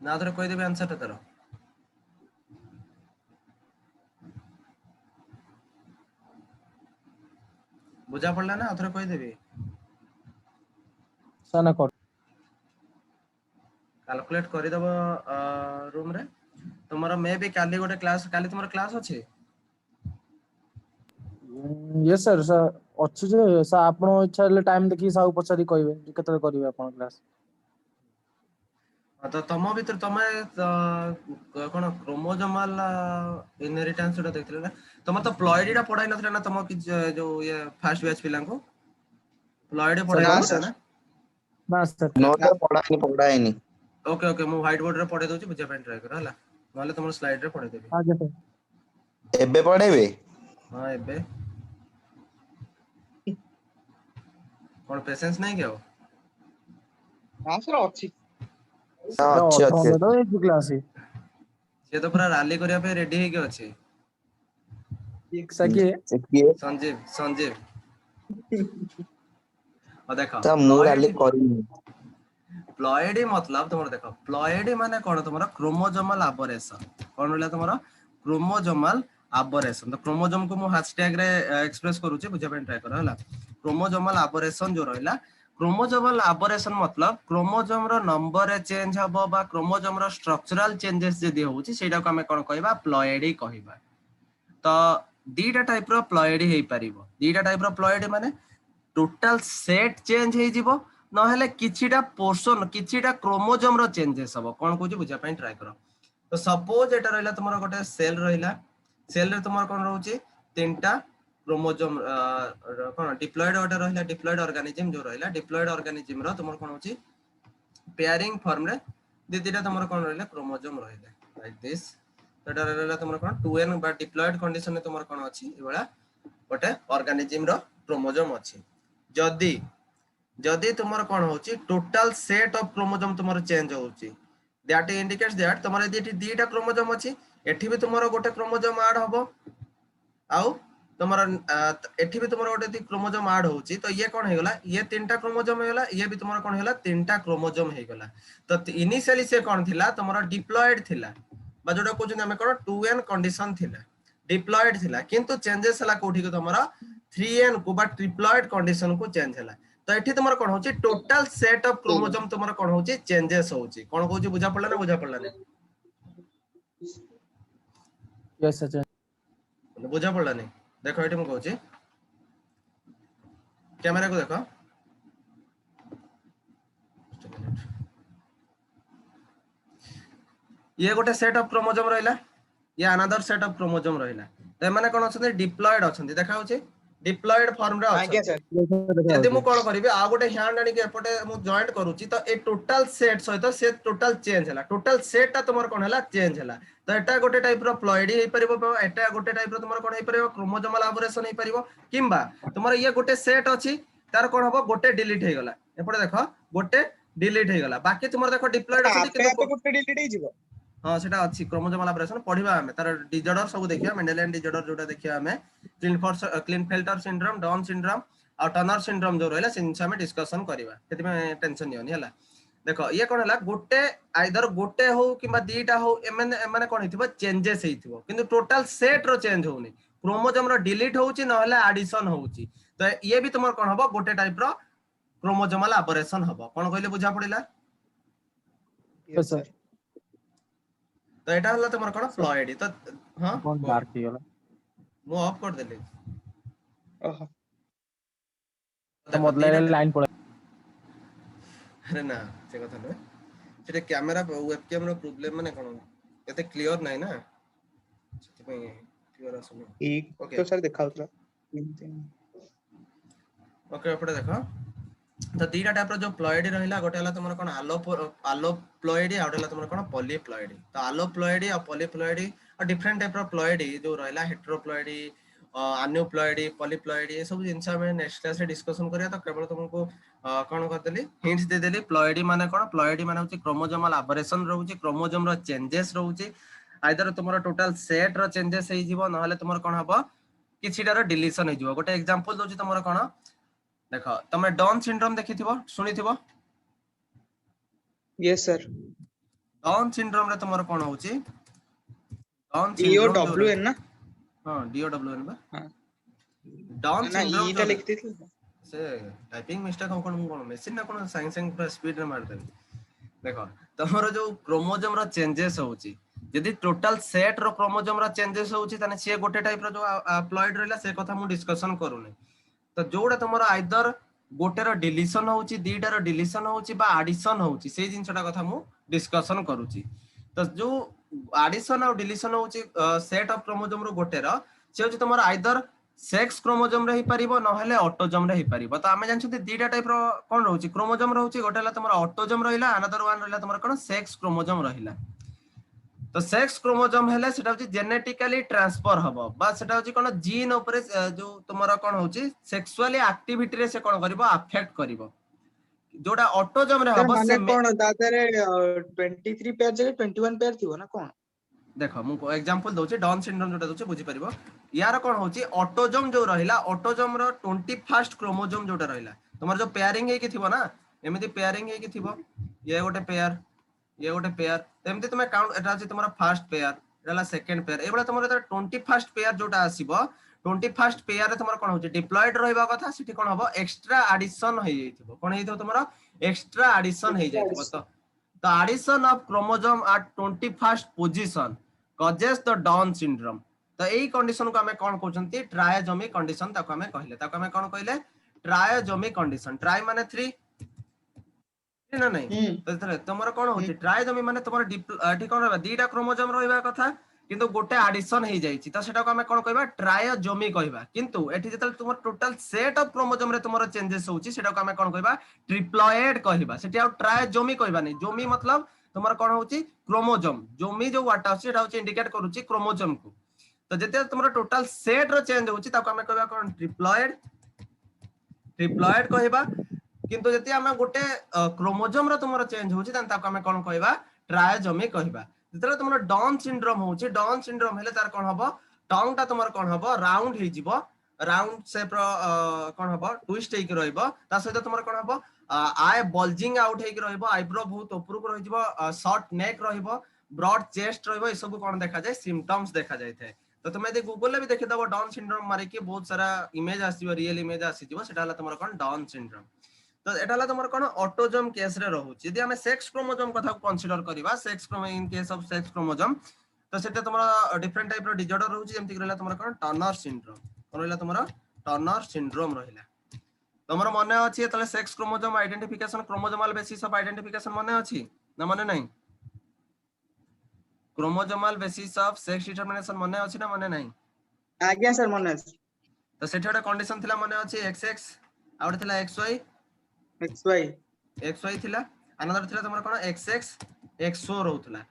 ना धरे कोई देबे आंसर ता करो बुझा पड़ला ना अथरे कोई देबे साना कर कैलकुलेट करि दबो रूम रे तुम्हारा मे भी काली गोटे क्लास काली तुम्हारा क्लास अछि यस सर सर अच्छी जे सर आपण इच्छा ले टाइम देखि सब पछारी कहबे जे केतले करिवे आपण क्लास तो तम भीतर तमे कोन क्रोमोसोमल इनहेरिटेंस रे देखले ना तम तो प्लॉइडीटा पढाई नथले ना तम कि जो ये फर्स्ट बैच पिलां को प्लॉइडी पढाई ना नथले सर ना ना सर नो तो पढ़ाएनी ओके ओके मु व्हाइट बोर्ड रे पढाई दोची बुझे पे ट्राई कर हला माले तुम स्लाइड रे पढाई देबी आगे सर एबे पढ़ेबे हां एबे कोन पेशेंस नहीं के हो ना सर अच्छी हाँ अच्छे अच्छे तो एक क्लास ही ये तो पूरा रैली करिया पे रेडी हे के अछि एक सके किए संजीव संजीव और देखो ता मुराली करिनी प्लॉइडी मतलब तुम देखो प्लॉइडी माने कोन तुमरा क्रोमोसोमल एबरेशन कोन रहला तुमरा क्रोमोसोमल एबरेशन तो क्रोमोसोम को मु हैशटैग रे एक्सप्रेस करूची बुझे पे ट्राई कर हला क्रोमोसोमल एबरेशन जो रहला क्रोमोसोमल एबरेशन मतलब क्रोमोसोम रो नंबर चेंज हबो बा क्रोमोसोम रो स्ट्रक्चरल चेंजेस जदी होउची सेटा को हमें कोन कहबा प्लॉइडी कहबा तो दीटा टाइप रो प्लॉइडी हे परिबो दीटा टाइप रो प्लॉइडी माने टोटल सेट चेंज हे जीवो न हेले किछिटा पोर्शन किछिटा क्रोमोसोम रो चेंजेस हबो कोन कहूची बुझा पई ट्राई करो तो सपोज एटा रहला तुमरा गोटे सेल रहला सेल रे तुमरा कोन रहउची तीनटा क्रोमोसोम कोन डिप्लॉयड ऑर्डर रहला डिप्लॉयड ऑर्गेनिज्म जो रहला डिप्लॉयड ऑर्गेनिज्म रो तुमरा कोन होची पेयरिंग फॉर्म रे दीटा तुमरा कोन रहला क्रोमोसोम रहला लाइक दिस एटा रहला तुमरा कोन 2n बा डिप्लॉयड कंडीशन रे तुमरा कोन अछि एबला गोटे ऑर्गेनिज्म रो क्रोमोसोम अछि जदी जदी तुमर कोन होची टोटल सेट ऑफ क्रोमोसोम तुमर चेंज होची दैट इंडिकेट्स दैट तुमर यदि दीटा क्रोमोसोम अछि एठी भी तुमर गोटे क्रोमोसोम ऐड हबो आउ तुमर एठी भी तुमर गोटे क्रोमोसोम ऐड होची तो ये कोन हे गला ये तीनटा क्रोमोसोम हे गला ये भी तुमर कोन हेला तीनटा क्रोमोसोम हे गला तो इनिशियली से कोन थिला तुमर डिप्लॉयड थिला बा जोटा कोचन हमें कोन 2n कंडीशन थिला डिप्लॉयड थिला किंतु चेंजेस हला कोठी को तुमर 3n को बा ट्रिप्लॉयड कंडीशन को चेंज हला तो एठी तुमर कोन होची टोटल सेट ऑफ क्रोमोसोम तुमर कोन होची चेंजेस होची कोन कहूची बुझा पड़ला ना बुझा पड़ला ने यस सर बुझा पड़ला नहीं देखो एठी म कहूची कैमरा को देखो ये गोटे सेट ऑफ क्रोमोसोम रहला ये अनदर सेट ऑफ क्रोमोसोम रहला तो माने कोन अछन डिप्लॉयड अछन देखा होची डिप्लॉयड फॉर्म रे आज्ञा अछन सर यदि मु कोन करिबे आ गोटे हैंड आनी के एपटे मु जॉइंट करूची तो ए टोटल सेट सहित से टोटल चेंज हला टोटल सेट ता तुमर कोन हला चेंज हला तो एटा गोटे टाइप रो प्लॉइडी हे परिबो एटा गोटे टाइप रो तुमर कोन हे परिबो क्रोमोसोमल एबरेशन हे परिबो किंबा तुमर ये गोटे सेट अछि तार कोन हबो गोटे डिलीट हे गला एपटे देखो गोटे डिलीट हे गला बाकी तुमर देखो डिप्लॉयड अछि आपे आपे गोटे डिलीट हे जिवो हां सेटा अछि क्रोमोसोमल एबरेशन पढिबा हमें तार डिसऑर्डर सब देखिया मेंडेलियन डिसऑर्डर जोटा देखिया हमें क्लिनफेल्टर सिंड्रोम डाउन सिंड्रोम और टर्नर सिंड्रोम जो रहला सिंस हमें डिस्कशन करिबा सेति में टेंशन नियोनी हला देखो ये कोन हला गोटे आइदर गोटे हो किबा दीटा हो एमने एमने कोन हिथिबो चेंजेस हेथिबो किंतु टोटल सेट रो चेंज होउनी क्रोमोसोम रो डिलीट होउची न हला एडिशन होउची तो ये भी तुमर कोन हबो गोटे टाइप रो क्रोमोसोमल ऑपरेशन हबो कोन कहले बुझा पड़िला Yes, sir. sir. तो एटा हला तुमर कोन प्लॉइडी तो हां कौन डार्क ही गला मु ऑफ कर देली ओहो तो मतलब लाइन पड़ा अरे ना से कथा न सेटे कैमरा वेबकैम रो प्रॉब्लम माने कोन एते क्लियर नै ना सेति पई क्लियर आसुनी ठीक Okay. तो सर दिखाउतला ओके एपटे देखो तो दीटा टाइप रो जो प्लॉइडी रहिला गोटे हला तुमर कोन आलोप्लॉइडी आ हला तुमर कोन पॉलीप्लॉइडी तो आलोप्लॉइडी और पॉलीप्लॉइडी और डिफरेंट टाइप रो प्लॉइडी जो रहिला हेटेरोप्लॉइडी अन्यूप्लॉइडी पॉलीप्लॉइडी ये सब जिंस हम नेक्स्ट क्लास रे डिस्कशन करिया तो केवल तुमको कोन करदेली हिंट्स दे देली प्लॉइडी माने कोन प्लॉइडी माने होची क्रोमोसोमल एबरेशन रहउची क्रोमोसोम रो चेंजेस रहउची आइदर तुमर टोटल सेट रो चेंजेस हे जीवो न हले तुमर कोन हबो किछिटार डिलीशन हे जीवो गोटे एग्जांपल दोची तुमर कोन देखो तमे डाउन सिंड्रोम देखिथिबो सुनिथिबो यस सर डाउन सिंड्रोम रे तुमर कोन होची डाउन DOWN ना हां DOWN बा हां डाउन ना सिंड्रोम ईटा लिखती थी से टाइपिंग मिस्टेक हो कोन मशीन ना कोन साइंस पूरा स्पीड रे मार देबी देखो तमरो जो क्रोमोसोम रो चेंजेस होची यदि टोटल सेट रो क्रोमोसोम रो चेंजेस होची तने से गोटे टाइप रो जो प्लॉइड रहला से कथा मु डिस्कशन करूनी तो जोड़ा तुमरो आइदर गोटे रो डिलीशन होची दीटा रो डिलीशन होची बा एडिशन होची से जिंसटा कथा मु डिस्कशन करूची तो जो एडिशन और डिलीशन होची सेट ऑफ क्रोमोसोम रो गोटे रो से होची तुमरो आइदर सेक्स क्रोमोसोम रे ही परिबो न हेले ऑटोसोम रे ही परिबो तो आमे जानछथि दीटा टाइप रो कोन रहउची क्रोमोसोम रहउची गोटे हला तुमरो ऑटोसोम रहिला अनदर वन रहिला तुमरो कोन सेक्स क्रोमोसोम रहिला तो सेक्स क्रोमोसोम हेले सेटा होची जेनेटिकली ट्रांसफर हबो बा सेटा होची कोन जीन ऊपर जो तुमरो कोन होची सेक्सुअली एक्टिविटी रे से कोन करिवो अफेक्ट करिवो जोडा ऑटोसोम रे सर हबो माने से कोन दादरे 23 पेयर जगह 21 पेयर थिबो ना कोन देखो मु एग्जांपल दोचे डाउन सिंड्रोम जोटा दोचे बुझी परिबो यार कोन होची ऑटोसोम जो रहिला ऑटोसोम रो 21st क्रोमोसोम जोटा रहिला तमर जो पेयरिंग हे कि थिबो ना एमिति पेयरिंग हे कि थिबो ये गोटे पेयर तेमति तुमे काउंट एटा अछि तमरा फर्स्ट पेयर एला सेकंड पेयर एबला तमरा 21st पेयर जोटा आसीबो 21st पेयर रे तमरा कोन होची डिप्लॉयड रहइबा कथा सिटी कोन हबो एक्स्ट्रा एडिशन हे जइथिबो कोन हेइथो तमरा एक्स्ट्रा एडिशन हे जइथिबो तो the addition of chromosome at 21st position causes the Down syndrome तो एई कंडीशन को हमें कोन कहउचंती ट्रायोजोमी कंडीशन ताको हमें कहले ताको हमें कोन कहले ट्रायोजोमी कंडीशन ट्राई माने 3 ना नहीं तो तमरा कोन होची ट्रायोजोमी माने तमरा एठी कोन रहबा दीटा क्रोमोसोम रहइबा कथा किंतु गोटे एडिशन हे जाईची तो सेटा को हमें कोन कहबा ट्रायोजोमी कहबा किंतु एठी जतल तुमर टोटल सेट ऑफ क्रोमोसोम रे तुमर चेंजेस होची सेटा को हमें कोन कहबा ट्रिप्लॉइड कहबा सेठी आ ट्रायोजोमी कहबा नहीं जोमी मतलब तुमर कोन होची क्रोमोसोम जोमी जो वाटा होची सेटा होची इंडिकेट करूची क्रोमोसोम को तो जते तुमर टोटल सेट रो चेंज होची ताको हमें कहबा कोन ट्रिप्लॉइड कहबा किंतु जति हमें गोटे क्रोमोसोम रो तुमर चेंज होची तन ताको हमें कोन कहबा ट्रायोजोमी कहबा जतले तुमर डाउन सिंड्रोम होची डाउन सिंड्रोम हेले तार कोन हबो टंग ता तुमर कोन हबो राउंड हे जिवो राउंड शेप रो कोन हबो ट्विस्ट हे कि रहइबो ता सहित तुमर कोन हबो आई बल्जिंग आउट हे कि रहइबो आईब्रो बहुत ऊपर को रहि जिवो शॉर्ट नेक रहइबो ब्रॉड चेस्ट रहइबो ए सब कोन देखा जाय सिम्पटम्स देखा जाय थे तो तुम यदि गूगल भी देखि दबो डाउन सिंड्रोम मारे कि बहुत सारा इमेज आसीबो रियल इमेज आसीबो सेटा हला तुमर कोन डाउन सिंड्रोम तो एटा हला तुमर कोन ऑटोसोम केस रे रहउची यदि हमें सेक्स क्रोमोसोम कथा कंसीडर करबा sex chromosome in case of sex chromosome तो सेटा तुमर डिफरेंट टाइप रो डिसऑर्डर रहउची जेमति रहला तुमर कोन टर्नर सिंड्रोम कोन रहला तुमर टर्नर सिंड्रोम रहला तुमर मने अछि तले sex chromosome identification chromosomal basis of identification मने अछि ना मने नहीं chromosomal basis of sex determination मने अछि ना मने नहीं आज्ञा सर मन तो सेठा कंडीशन थिला मने अछि XX आउट थिला XY XY थिला अनदर थिला तमर कोन XX XO रहउतला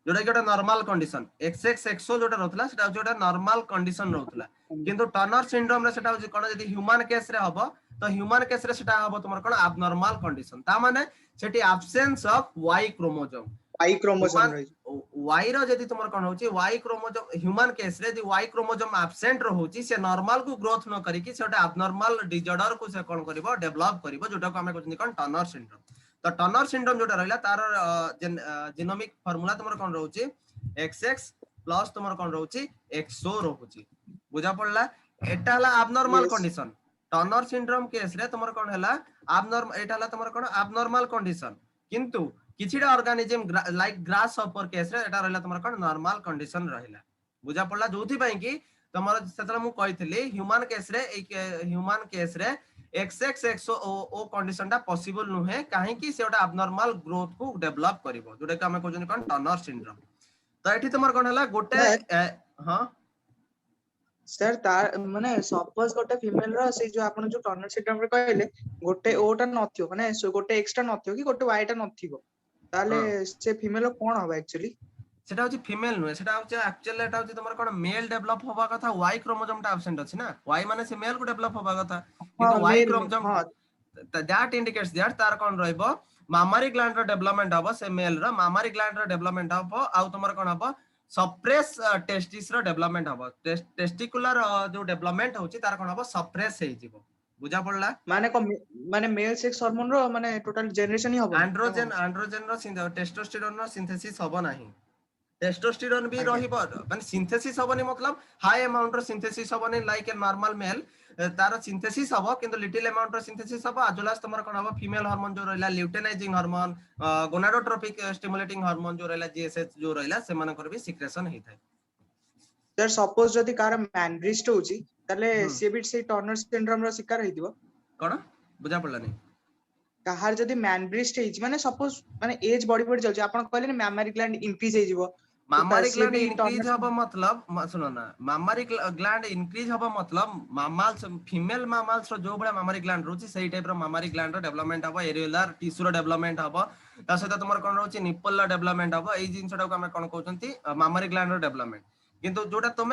जोटा कि नॉर्मल कंडीशन XX XO जोटा रहउतला सेटा जोटा नॉर्मल कंडीशन रहउतला किंतु टर्नर सिंड्रोम रे सेटा होची कोन यदि ह्यूमन केस रे हबो तो ह्यूमन केस रे सेटा हबो तमर कोन एबनॉर्मल कंडीशन ता माने सेठी absence of Y chromosome Y chromosome रही Y रो यदि तमर कोन होची Y क्रोमोसोम ह्यूमन केस रे यदि Y क्रोमोसोम एब्सेंट रहउची से नॉर्मल को ग्रोथ न करी कि सेटा एबनॉर्मल डिसऑर्डर को से कोन करबो डेवलप करबो जोटा को हमें कहनी कोन टर्नर सिंड्रोम तो टर्नर सिंड्रोम जोटा रहला तार जीनोमिक फार्मूला तुमर कोन रहउची XX प्लस तुमर कोन रहउची XO रहउची बुझा पड़ला एटा हला abnormal Yes. Condition Turner syndrome case रे तुमर कोन हला abnormal एटा हला तुमर कोन abnormal कंडीशन किंतु किछिटा organism like grasshopper case रे एटा रहला तुमर कोन नॉर्मल कंडीशन रहला बुझा पड़ला जोथि पई कि तुमर सेतला मु कहितली ह्यूमन केस रे XXXO ओ कंडीशन टा पॉसिबल नुहे काहे कि सेटा abnormal ग्रोथ को डेवलप करिवो जोटा कि हम कहजन कोन टर्नर सिंड्रोम तो एठी तुमर कोन हला गोटे हां सर तार माने सपोज गोटे फीमेल रो से जो आपण जो टर्नर सिंड्रोम रे कहले गोटे ओटा नथियो माने गोटे एक्स्ट्रा नथियो कि गोटे वाई टा नथियो ताले से फीमेल कोन होबा एक्चुअली सेटा होची फीमेल नुहे सेटा होची एक्चुअली एटा होची तुमर कोन मेल डेवलप होबा कथा वाई क्रोमोसोम टा एब्सेंट अछि ना वाई माने से मेल को डेवलप होबा कथा किंतु Y chromosome that indicates that तार कोन रहइबो मामारी ग्लैंड रो डेवलपमेंट हबो से मेल रो मामारी ग्लैंड रो डेवलपमेंट हबो आ तुमर कोन हबो सप्रेस टेस्टिस रो डेवलपमेंट हबो टेस्टिकुलर जो डेवलपमेंट होची तार कोन हबो सप्रेस हे जिवो बुझा पड़ला माने मेल सेक्स हार्मोन रो माने टोटल जनरेशन ही होबो एंड्रोजन रो टेस्टोस्टेरोन रो सिंथेसिस हबो नाही टेस्टोस्टेरोन भी रहिबो माने सिंथेसिस हबोनी मतलब हाई अमाउंट रो सिंथेसिस हबोनी लाइक ए नॉर्मल मेल तार सिंथेसिस हबो किंतु लिटिल अमाउंट रो सिंथेसिस हबो आजुलास तमर कोन हबो फीमेल हार्मोन जो रहला luteinising hormone gonadotropic stimulating hormone जो रहला जीएसएच जो रहला से मानकर भी सिक्रेशन हेइ थाय सर सपोज जदी कार मैनड्रिस्ट होची तले से भी से टर्नर सिंड्रोम रो शिकार हेइ दिबो कोन बुझा पड़ला नहीं कहार जदी मैनड्रिस्ट हेइ माने सपोज माने एज बॉडी बॉडी जाउची आपण कहले नि मैमरी ग्लैंड इंक्रीज हेइ जिवो मामारी ग्लैंड इंक्रीज हबो मतलब सुनो ना मामारी ग्लैंड इंक्रीज हबो मतलब मामाल्स फीमेल मामाल्स रो जो बडा मामारी ग्लैंड रोची सही टाइप रो मामारी ग्लैंड रो डेवलपमेंट हबो एरियुलर टिश्यू रो डेवलपमेंट हबो ता सहित तुमर कोन रोची निप्पल रो डेवलपमेंट हबो एई जिंसटा को हम कोन कहउचंती मामारी ग्लैंड रो डेवलपमेंट किंतु जोटा तुम